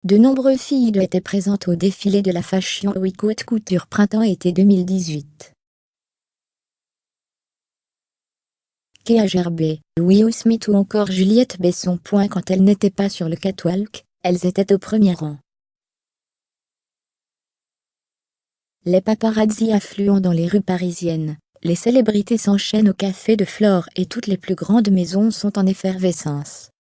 De nombreuses filles étaient présentes au défilé de la Fashion Week Haute Couture Printemps-été 2018. Kea Gerber, Will Smith ou encore Juliette Besson. Quand elles n'étaient pas sur le catwalk, elles étaient au premier rang. Les paparazzi affluent dans les rues parisiennes, les célébrités s'enchaînent au café de Flore et toutes les plus grandes maisons sont en effervescence.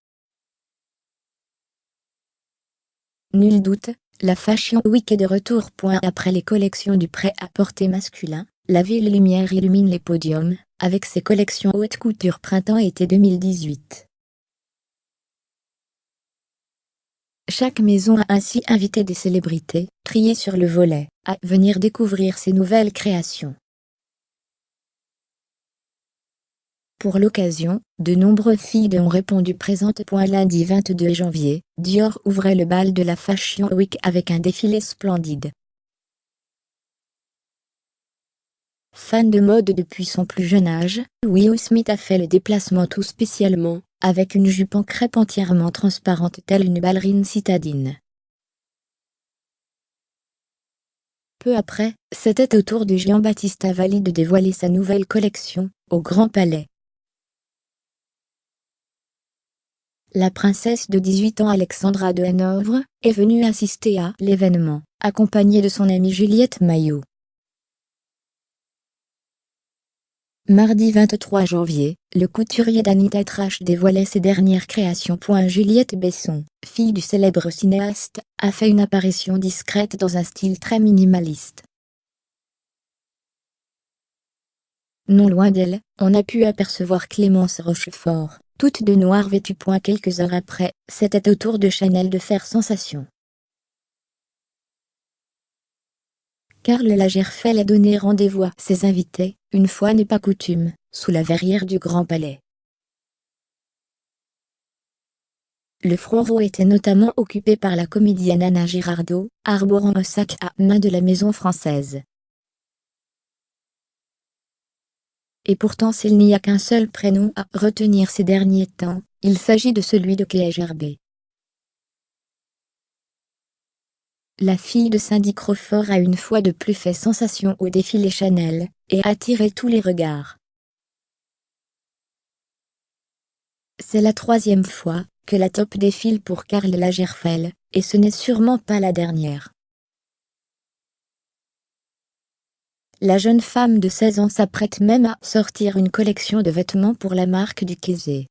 Nul doute, la Fashion Week est de retour. Après les collections du prêt-à-porter masculin, la Ville Lumière illumine les podiums, avec ses collections haute couture printemps-été 2018. Chaque maison a ainsi invité des célébrités, triées sur le volet, à venir découvrir ses nouvelles créations. Pour l'occasion, de nombreuses filles ont répondu présentes. Lundi 22 janvier, Dior ouvrait le bal de la Fashion Week avec un défilé splendide. Fan de mode depuis son plus jeune âge, Will Smith a fait le déplacement tout spécialement, avec une jupe en crêpe entièrement transparente telle une ballerine citadine. Peu après, c'était au tour de Giambattista Valli de dévoiler sa nouvelle collection, au Grand Palais. La princesse de 18 ans Alexandra de Hanovre est venue assister à l'événement, accompagnée de son amie Juliette Maillot. Mardi 23 janvier, le couturier d'Anita Trash dévoilait ses dernières créations. Juliette Besson, fille du célèbre cinéaste, a fait une apparition discrète dans un style très minimaliste. Non loin d'elle, on a pu apercevoir Clémence Rochefort, toute de noir vêtue. Quelques heures après, c'était au tour de Chanel de faire sensation. Karl Lagerfeld a donné rendez-vous à ses invités, une fois n'est pas coutume, sous la verrière du Grand Palais. Le front row était notamment occupé par la comédienne Anna Girardot, arborant un sac à main de la maison française. Et pourtant s'il n'y a qu'un seul prénom à retenir ces derniers temps, il s'agit de celui de Kea Gerber. La fille de Cindy Crawford a une fois de plus fait sensation au défilé Chanel, et a attiré tous les regards. C'est la troisième fois que la top défile pour Karl Lagerfeld, et ce n'est sûrement pas la dernière. La jeune femme de 16 ans s'apprête même à sortir une collection de vêtements pour la marque du Késé.